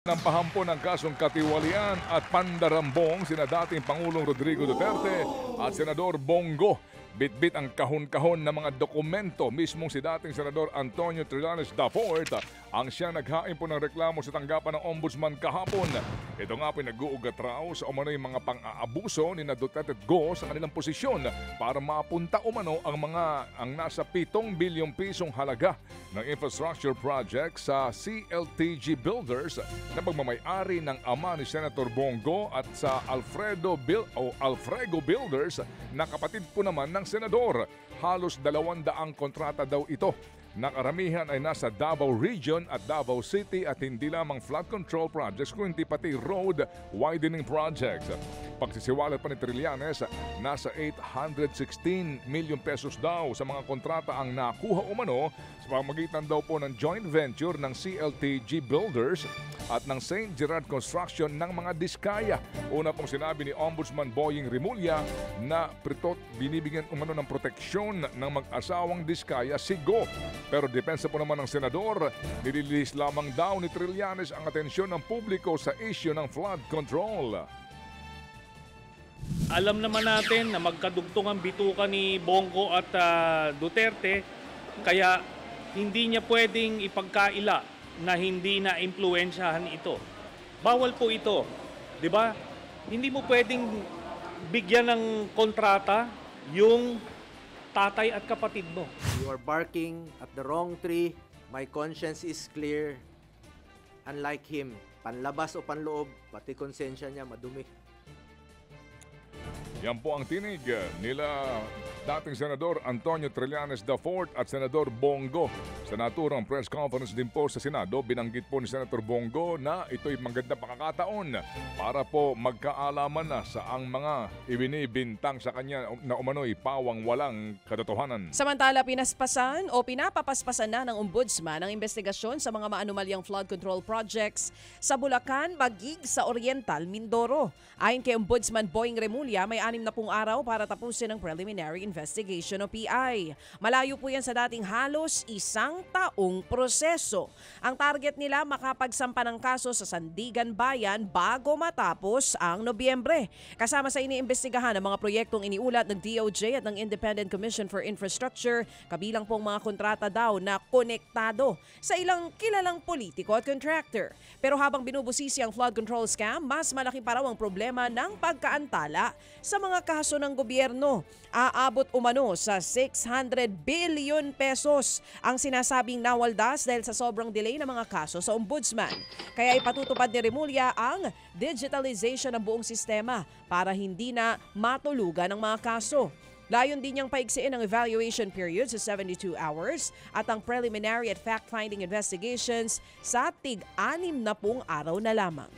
Ng pahampo ng kasong katiwalian at pandarambong sina dating Pangulong Rodrigo Duterte at Senador Bongo. Bitbit ang kahon-kahon ng mga dokumento. Mismong si dating Senador Antonio Trillanes Dafort ang siya naghain po ng reklamo sa tanggapan ng Ombudsman kahapon. Ito nga pinag-uugat raw sa umano'y mga pang-aabuso ni na Duterte at Go sa kanilang posisyon para mapunta umano ang nasa 7 bilyong pisong halaga ng infrastructure project sa CLTG Builders na pagmamay-ari ng ama ni Senator Bongo at sa Alfredo Builders na kapatid po naman ng senador. Halos 200 kontrata daw ito. Nakaramihan ay nasa Davao Region at Davao City at hindi lamang flood control projects kundi pati road widening projects. Pagsisiwalat pa ni Trillanes, nasa 816 million pesos daw sa mga kontrata ang nakuha umano sa pamamagitan daw po ng joint venture ng CLTG Builders at ng St. Gerard Construction ng mga Diskaya. Una pong sinabi ni Ombudsman Boying Rimulya na binibigyan umano ng proteksyon ng mag-asawang Diskaya si Go. Pero depensa po naman ng senador, nililis lamang daw ni Trillanes ang atensyon ng publiko sa issue ng flood control. Alam naman natin na magkadugtong ang bituka ni Bongo at Duterte, kaya hindi niya pwedeng ipagkaila na hindi na impluwensyahan ito. Bawal po ito, 'di ba? Hindi mo pwedeng bigyan ng kontrata yung tatay at kapatid mo. You are barking at the wrong tree. My conscience is clear. Unlike him, panlabas o panloob, pati konsensya niya madumi. Yan po ang tinig nila dating Senador Antonio Trillanes Dafort at Senador Bongo. Sa naturang press conference din po sa Senado, binanggit po ni Senator Bongo na ito'y magandang pakakataon para po magkaalaman na sa ang mga ibinibintang sa kanya na umano'y pawang walang katotohanan. Samantala, pinaspasan o pinapapaspasan na ng Ombudsman ang investigasyon sa mga maanumalyang flood control projects sa Bulacan, Magig sa Oriental, Mindoro. Ayon kay Ombudsman Boying Rimulya, may 60 araw para tapusin ang preliminary investigation o PI. Malayo po yan sa dating halos 1 taong proseso. Ang target nila makapagsampa ng kaso sa Sandigan Bayan bago matapos ang Nobyembre. Kasama sa iniimbestigahan ang mga proyektong iniulat ng DOJ at ng Independent Commission for Infrastructure, kabilang pong mga kontrata daw na konektado sa ilang kilalang politiko at contractor. Pero habang binubusisi ang flood control scam, mas malaki pa raw ang problema ng pagkaantala sa mga kaso ng gobyerno. Aabot umano sa 600 billion pesos ang sinasabing nawaldas dahil sa sobrang delay ng mga kaso sa Ombudsman. Kaya ipatutupad ni Rimulya ang digitalization ng buong sistema para hindi na matulugan ang mga kaso. Layon din niyang paiksiin ang evaluation period sa 72 hours at ang preliminary at fact-finding investigations sa tig-6 na araw na lamang.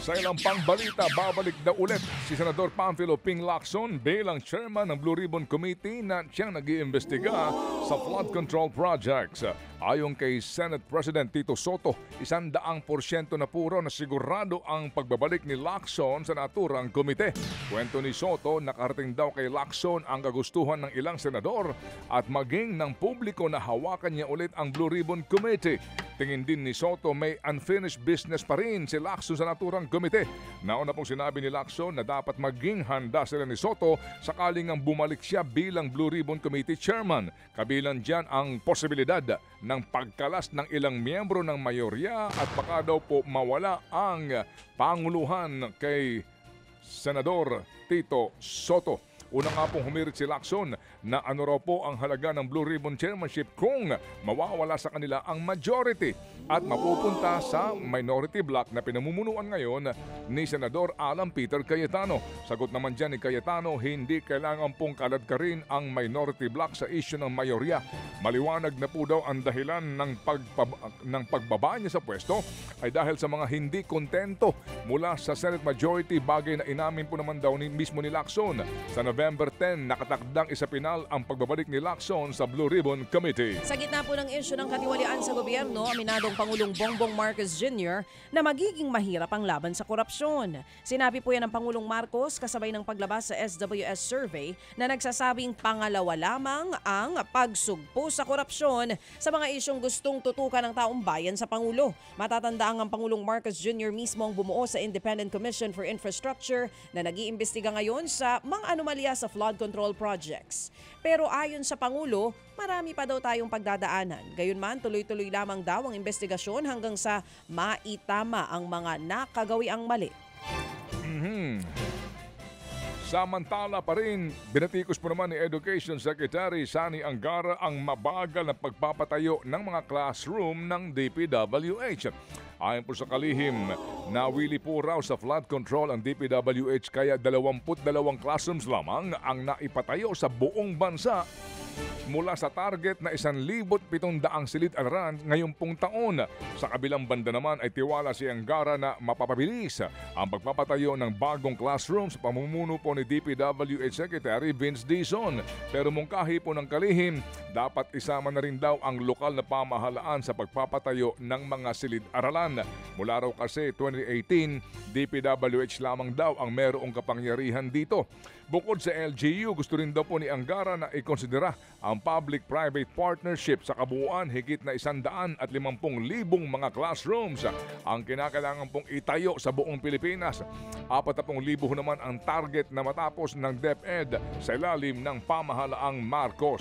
Sa ilang pangbalita, babalik na ulit si Senador Pamphilo Ping Lacson bilang chairman ng Blue Ribbon Committee na siyang nag-iimbestiga sa flood control projects. Ayon kay Senate President Tito Soto, 100% na puro na sigurado ang pagbabalik ni Lacson sa naturang komite. Kwento ni Soto, nakarating daw kay Lacson ang kagustuhan ng ilang senador at maging ng publiko na hawakan niya ulit ang Blue Ribbon Committee. Tingin din ni Soto may unfinished business pa rin si Lacson sa naturang komite. Nauna pong sinabi ni Lacson na dapat maging handa sila ni Soto sakaling ang bumalik siya bilang Blue Ribbon Committee Chairman. Kabilang dyan ang posibilidad ng pagkalas ng ilang miyembro ng mayorya at baka daw po mawala ang panguluhan kay Senador Tito Soto. Una nga pong humirit si Lacson na ano raw po ang halaga ng Blue Ribbon Chairmanship kung mawawala sa kanila ang majority at mapupunta sa minority block na pinamumunuan ngayon ni Senador Alan Peter Cayetano. Sagot naman dyan ni Cayetano, hindi kailangan pong kaladkarin ang minority block sa issue ng mayorya. Maliwanag na po daw ang dahilan ng pagbaba niya sa pwesto ay dahil sa mga hindi kontento mula sa Senate majority, bagay na inamin po naman daw mismo ni Lacson. Sa November November 10, nakatakdang isapinal ang pagbabalik ni Lacson sa Blue Ribbon Committee. Sa gitna po ng isyu ng katiwalian sa gobyerno, aminadong Pangulong Bongbong Marcos Jr. na magiging mahirap ang laban sa korupsyon. Sinabi po yan ng Pangulong Marcos kasabay ng paglabas sa SWS survey na nagsasabing pangalawa lamang ang pagsugpo sa korupsyon sa mga isyong gustong tutukan ng taong bayan sa Pangulo. Matatandaan ang Pangulong Marcos Jr. mismo ang bumuo sa Independent Commission for Infrastructure na nag-iimbestiga ngayon sa mga anomalya sa flood control projects. Pero ayon sa Pangulo, marami pa daw tayong pagdadaanan. Gayunman, tuloy-tuloy lamang daw ang investigasyon hanggang sa maitama ang mga nakagawiang mali. Samantala pa rin, binatikos po naman ni Education Secretary Sani Angara ang mabagal na pagpapatayo ng mga classroom ng DPWH. Ayon po sa kalihim, nawili po raw sa flood control ang DPWH kaya 22 classrooms lamang ang naipatayo sa buong bansa mula sa target na 1,700 silid-araran ngayong pong taon. Sa kabilang banda naman ay tiwala si Angara na mapapabilis ang pagpapatayo ng bagong classroom sa pamumuno po ni DPWH Secretary Vince Dizon. Pero mungkahi po ng kalihim, dapat isama na rin daw ang lokal na pamahalaan sa pagpapatayo ng mga silid-aralan. Mula raw kasi 2018, DPWH lamang daw ang merong kapangyarihan dito. Bukod sa LGU, gusto rin daw po ni Angara na ikonsidera ang public-private partnership sa kabuuan higit na 150,000 mga classrooms ang kinakailangan pong itayo sa buong Pilipinas. 40,000 naman ang target na matapos ng DepEd sa ilalim ng pamahalaang Marcos.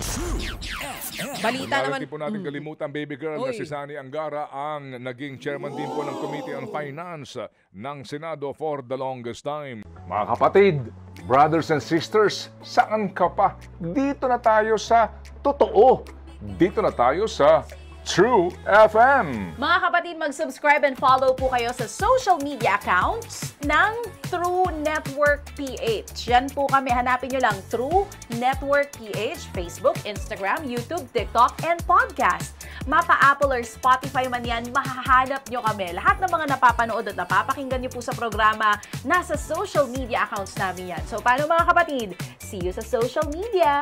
Balita naman. Hindi po natin kalimutan, baby girl, na si Sani Angara ang naging chairman din po ng Committee on Finance ng Senado for the longest time. Mga kapatid, brothers and sisters, saan ka pa? Dito na tayo sa totoo. Dito na tayo sa True FM. Mga kapatid, mag-subscribe and follow po kayo sa social media accounts ng True Network PH. Yan po kami, hanapin nyo lang True Network PH, Facebook, Instagram, YouTube, TikTok, and podcast. Mapa Apple or Spotify man yan, mahahanap nyo kami. Lahat ng mga napapanood at napapakinggan nyo po sa programa, nasa social media accounts namin yan. So paano mga kapatid? See you sa social media!